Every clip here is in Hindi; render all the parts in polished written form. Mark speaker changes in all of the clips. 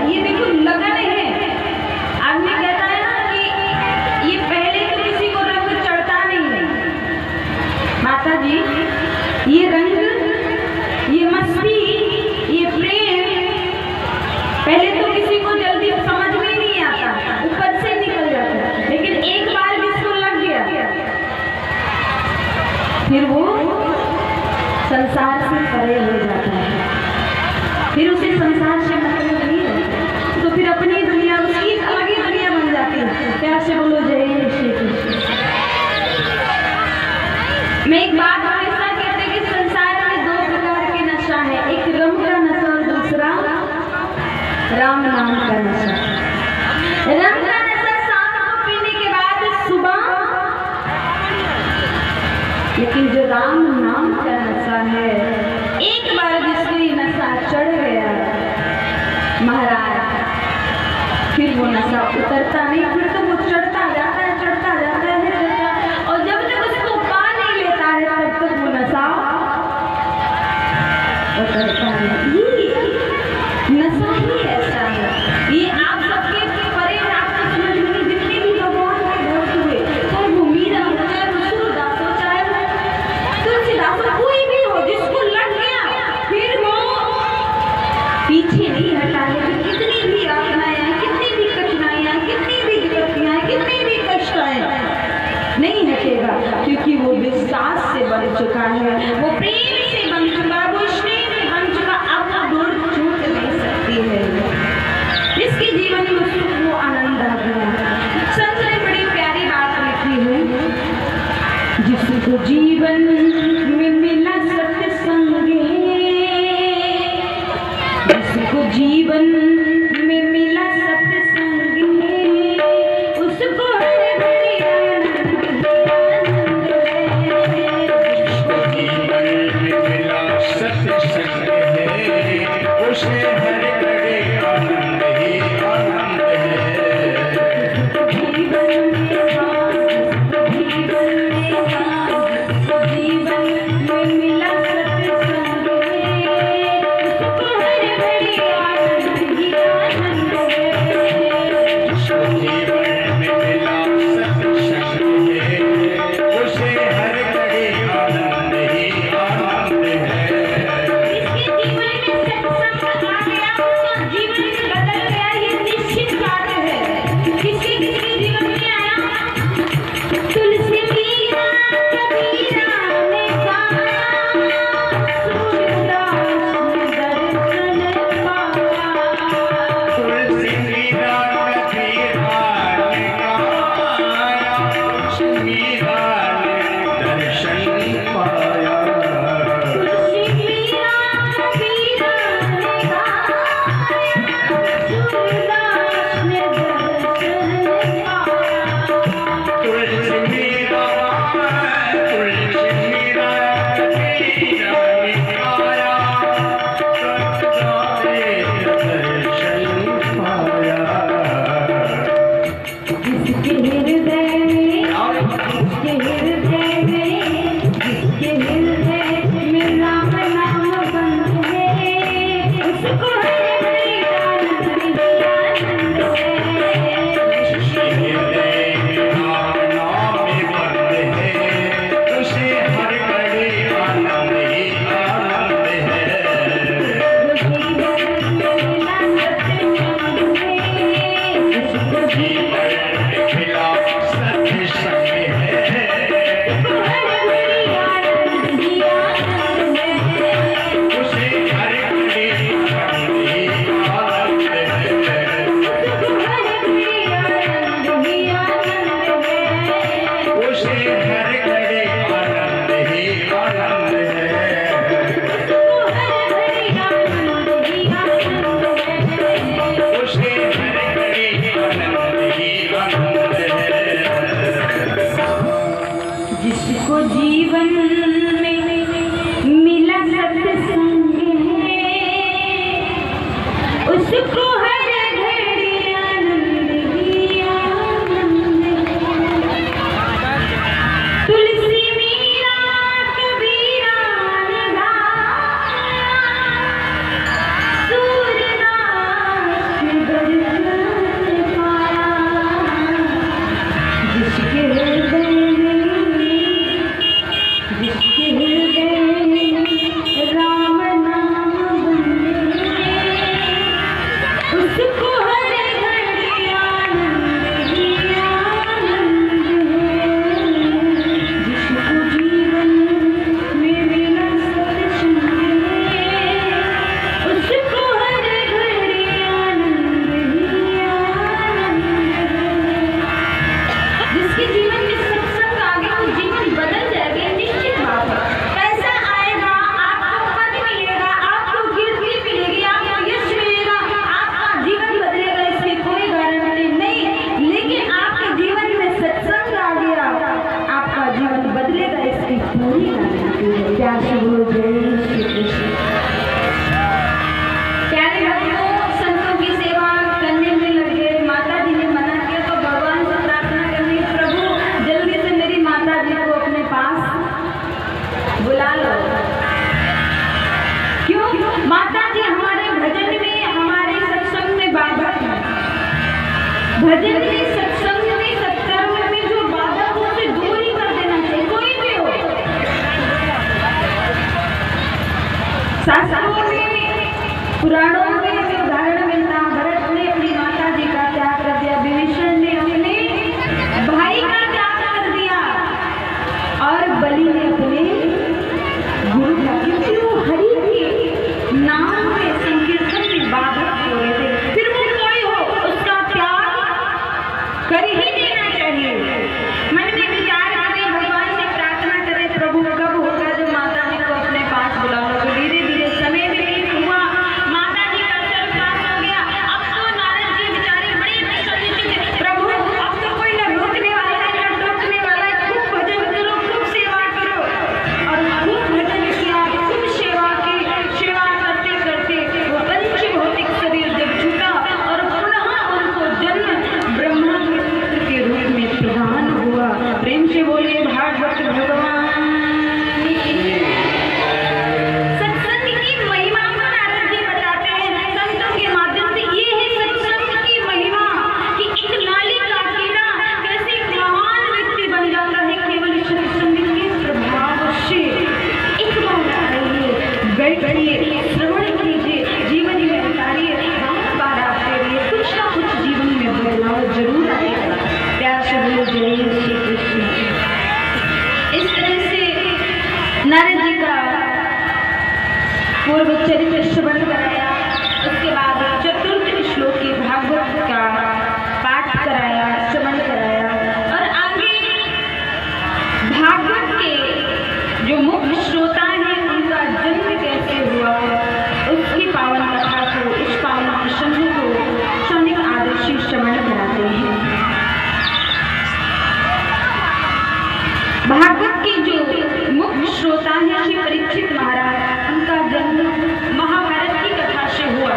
Speaker 1: ये देखो लगन है। आदमी कहता है ना कि ये पहले तो किसी को रंग चढ़ता नहीं है। माता जी, ये रंग, ये मस्ती, ये प्रेम पहले तो किसी को जल्दी समझ में नहीं आता, ऊपर से निकल जाता है, लेकिन एक बार जिसको लग गया फिर वो संसार से परे हो जाता है, फिर उसे संसार से मतलब नहीं है, तो फिर अपनी दुनिया, उसकी एक अलग ही दुनिया बन जाती है। प्यार से बोलो जय श्री कृष्ण। मैं एक बात हमेशा कहते हैं कि संसार में 2 प्रकार के नशा है, एक रंग का नशा और दूसरा राम नाम का नशा। रंग का नशा शाम को पीने के बाद सुबह, लेकिन जो राम नाम का नशा है, एक बार जिसको ये नशा चढ़ गया महाराज, फिर वो नशा उतरता नहीं, फिर तो वो चढ़ता जाता है, चढ़ता जाता है, और जब तक उसको पा नहीं लेता है तब तक वो नशा उतरता नहीं। ये नशा ही ऐसा है। ये आप सबके परे आपको समझ में जितने भी भगवान के भक्त हुए, चाहे वो मीरा हो, चाहे वो सूरदास हो, चाहे वो तुलसीदास हो, कोई भी हो, जिसको लग गया फिर वो पीछे नहीं हटा है। कितनी भी यातनाएं, कितनी भी कठिनाइयां, कितनी भी विपत्तियां, कितनी भी कष्ट आए, नहीं हटेगा, क्योंकि वो विश्वास से बन चुका है, वो प्रेम से बन चुका, वो स्नेह से बन चुका। अब वो दूर छूट नहीं सकती है। इसके जीवन में सुख, वो आनंद आ गया। संत ने बड़ी प्यारी बात लिखी है, जिसको जीवन में मिला सत्संग, जिसको जीवन में मिला सत्संग, उसको हर घड़ी आनंद है। जिसको जीवन में मिला सत्संग है, उसे हर घड़ी आनंद ही आनंद है। जीवन में सांस, जीवन में सांस, जीवन में मिला सत्संग है, उसको हर घड़ी आनंद ही माता जी हमारे भजन में, हमारे सत्संग में बाधक है। भजन में, सत्संग में, सत्कर्म में जो बाधक उसे दूर ही कर देना चाहिए, कोई भी हो। शास्त्रों में, पुराणों में उदाहरण मिलता, भरत ने अपनी माता जी का त्याग कर दिया, विभीषण ने अपने भाई का त्याग कर दिया और बलि ने अपने गुरु का, क्योंकि वो हरि के नाम में, संकीर्तन में बाधक हो गए थे। फिर वो कोई हो, उसका त्याग कर ही देना चाहिए। मन में विचार करें, भगवान से प्रार्थना करें, प्रभु कब होगा जो माता जी को अपने पास बुला लो। तो धीरे धीरे समय व्यतीत हुआ, माता जी का सर्व पास हो गया। अब तो नारद जी बेचारे बड़े प्रसन्न थे, प्रभु अब तो कोई न रोकने वाला है न टोकने वाला है, खूब भजन करो, खूब सेवा करो। और खूब भजन किया, खूब सेवा की, सेवा करते करते वो पंचभौतिक शरीर जब छूटा और पुनः उनको जन्म ब्रह्मा के पुत्र के रूप में प्रदान हुआ। प्रेम से बोलिए भागवत भगवान की। सत्संग की महिमा को नारद जी बताते हैं संतों के माध्यम से। ये है सत्संग की महिमा कि एक नाली का कीड़ा कैसे एक महान व्यक्ति बन जाता है केवल सत्संग के प्रभाव से। एक बार आइए, बैठिए, श्रवण कीजिए, जीवन में उतारिए, बार आप फेरिए, कुछ ना कुछ जीवन में बदलाव जरूर आएगा। प्यार से बोलो जय श्री कृष्ण। इस तरह से नारद जी का पूर्व चरित्र श्रवण कराया, उसके बाद चतुर्थ श्लोक की भागवत का पाठ कराया, श्रवण कराया और आगे भागवत के जो मुख्य श्रोता हैं उनका जन्म कैसे हुआ, उसकी पावन कथा को, उस पावन प्रसंग को क्षणिक आदर्शी श्रवण कराते हैं। भागवत के जो मुख्य श्रोता हैं श्री परीक्षित महाराज, उनका जन्म महाभारत की कथा से हुआ।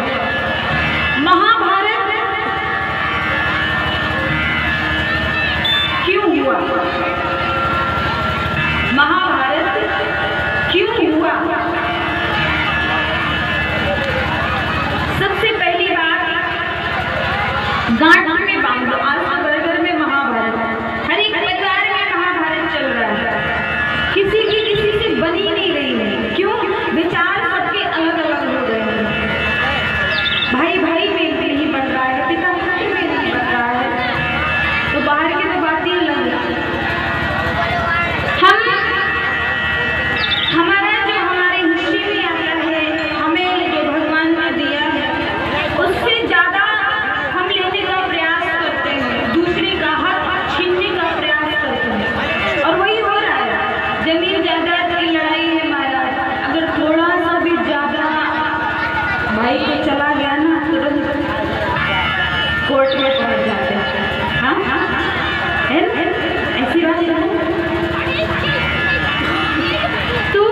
Speaker 1: महाभारत क्यों हुआ? महाभारत क्यों हुआ? सबसे पहली बात, गांठ में बांध दो, आज तो घर घर में महाभारत है, हर एक परिवार में महाभारत चल रहा है, किसी की किसी से बनी नहीं रही है। क्यों? विचार सबके अलग अलग हो गए हैं। भाई भाई में नहीं बन रहा है, पिता पुत्र में नहीं बन रहा है, तो बाहर की तो बात ही अलग है। हमारा जो हमारे हिस्से में आता है, हमें जो भगवान ने दिया है, उससे ज्यादा हम लेने का प्रयास करते हैं, दूसरे का हक छीनने का प्रयास करते हैं, और वही हो रहा है। जमीन जायदाद की लड़ाई है महाराज, अगर थोड़ा सा भी ज्यादा भाई को चला गया ना, तुरंत कोर्ट में पहुंच जाते हैं। हाँ, ऐसी बात है। तो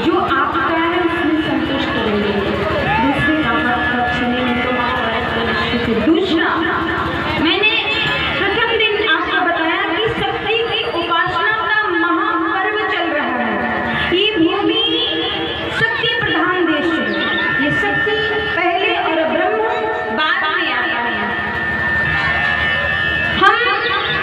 Speaker 1: जो आपका है उसमें संतुष्ट रहिए, दूसरे का हक छीनने में तो आप। दूसरा, मैंने प्रथम दिन आपको बताया कि शक्ति की उपासना का महापर्व चल रहा है। ये भूमि शक्ति प्रधान देश है, ये शक्ति पहले और ब्रह्म बाद में आता है। हम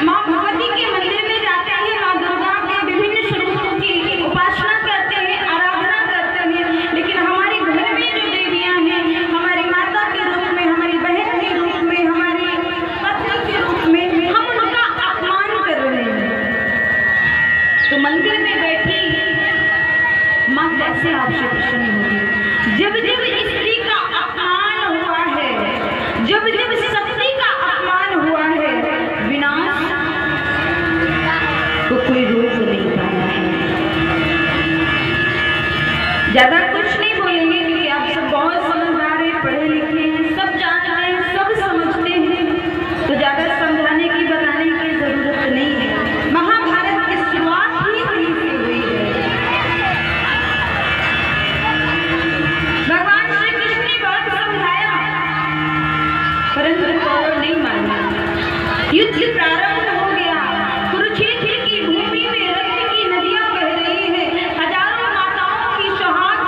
Speaker 1: माँ भगवती के मंदिर में जाते हैं, माँ दुर्गा के विभिन्न स्वरूपों की उपासना करते हैं, आराधना करते हैं, लेकिन हमारे घर में जो देवियां हैं, हमारी माता के रूप में, हमारी बहन के रूप में, हमारी पत्नी के रूप में, हम उनका अपमान कर रहे हैं। तो मंदिर में बैठी माँ कैसे आपसे प्रसन्न होगी? जब जब स्त्री का अपमान हुआ है, जब जब शक्ति का अपमान हुआ है, विनाश को कोई रोक नहीं पाया है। ज्यादा कुछ नहीं बोलेंगे क्योंकि आप सब बहुत समझदार हैं, पढ़े लिखे हैं, सब जानते हैं, सब समझते हैं, तो ज्यादा समझाने की, बताने की जरूरत नहीं है। महाभारत की शुरुआत ही वहीं से हुई है। भगवान श्री कृष्ण ने बहुत समझाया, परंतु कौरव नहीं माना। युद्ध प्रारंभ हो गया, कुरुक्षेत्र की भूमि में रक्त की नदियां बह रही है, हजारों माताओं की सुहाग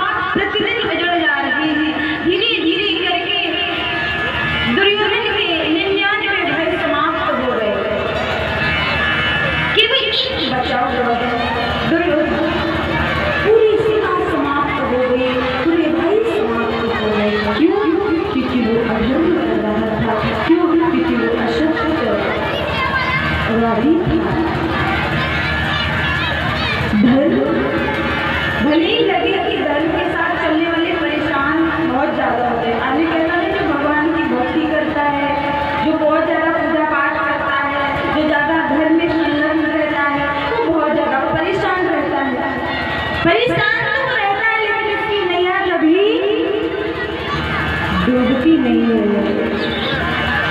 Speaker 1: डूबती नहीं है।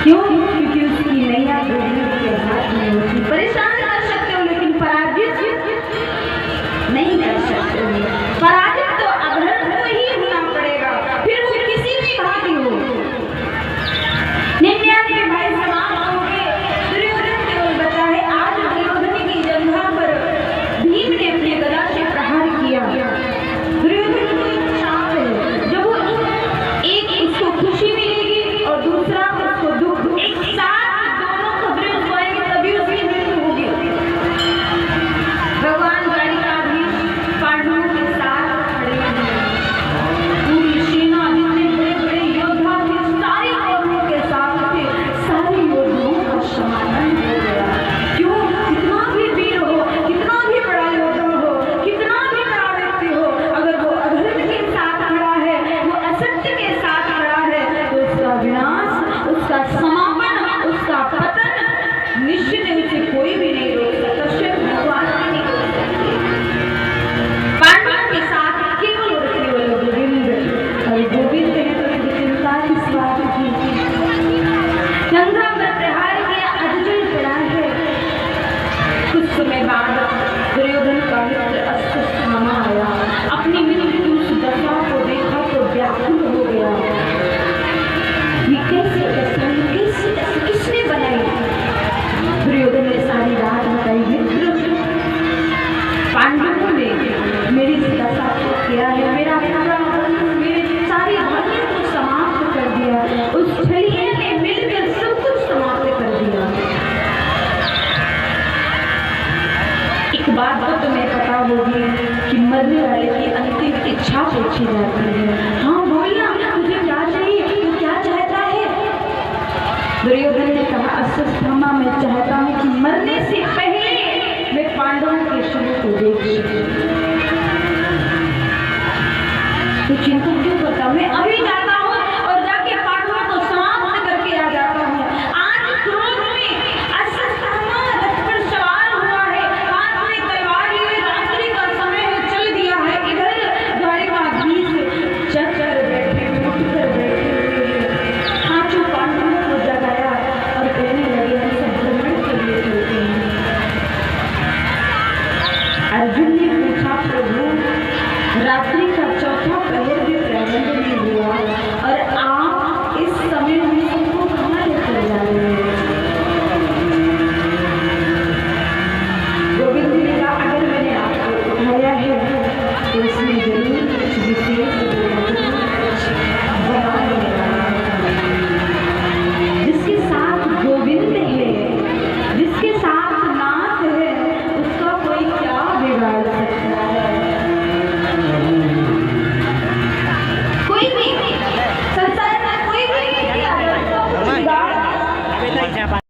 Speaker 1: क्यों? क्योंकि उसकी नैया डूबने के हाथ में होती। परेशान कर सकते हो लेकिन पराजित नहीं कर सकते हो। पराजित तो अधर्म को ही होना पड़ेगा, फिर वो किसी भी भांति हो। 99 भाई समाप्त हो गए। दुर्योधन केवल बचा है। आज दुर्योधन की जंघा पर भीम ने अपने गदा से प्रहार किया। दुर्योधन को एक शाप है, जब वो एक उसको खुशी मिलेगी और दूसरा उसको दुख, एक साथ दोनों खबरें उसको आएंगी, तभी उसकी मृत्यु होगी। भगवान द्वारिकाधीश पांडवों के साथ खड़े हैं। पूरी सेना जितने बड़े बड़े योद्धा थे सारे कौरवों के साथ थे। सारे योद्धाओं का समाधान हो गया। क्यों? कितना भी वीर हो, कितना भी बड़ा योद्धा हो, कितना भी बड़ा व्यक्ति हो, अगर वो अधर्म के साथ खड़ा है, वो असत्य के साथ खड़ा है, तो उसका विनाश, उसका समापन, उसका पतन निश्चित है। उसे कोई भी नहीं रोक सकता, सिर्फ भगवान भी नहीं रोक सकते। पांडवों के साथ केवल और केवल गोविंद, और गोविंद है तो इसकी चिंता किस बात की? जंघा पर प्रहार किया, अधजल पड़ा है। कुछ समय बाद दुर्योधन का मित्र अश्वत्थामा आया। अपनी मित्र की उस दशा को देखा तो व्याकुल हो गया। ये कैसे दशा, कैसे दशा किसने बनाई? दुर्योधन ने सारी बात बताई। मित्र, पांडवों ने मेरी इस दशा को किया है, मेरा पूरा मेरे सारी भाइयों को समाप्त कर दिया। उस छलिए ने मिलकर सब कुछ समाप्त कर दिया। एक बात तो तुम्हें पता होगी कि मरने वाले की अंतिम इच्छा पूछी जाती है। हाँ बोलना, तुझे क्या चाहिए, तू क्या चाहता है? दुर्योधन ने कहा, अश्वत्थामा मैं चाहता हूँ कि मरने से पहले मैं पांडवों के शरीर को देख सकूं।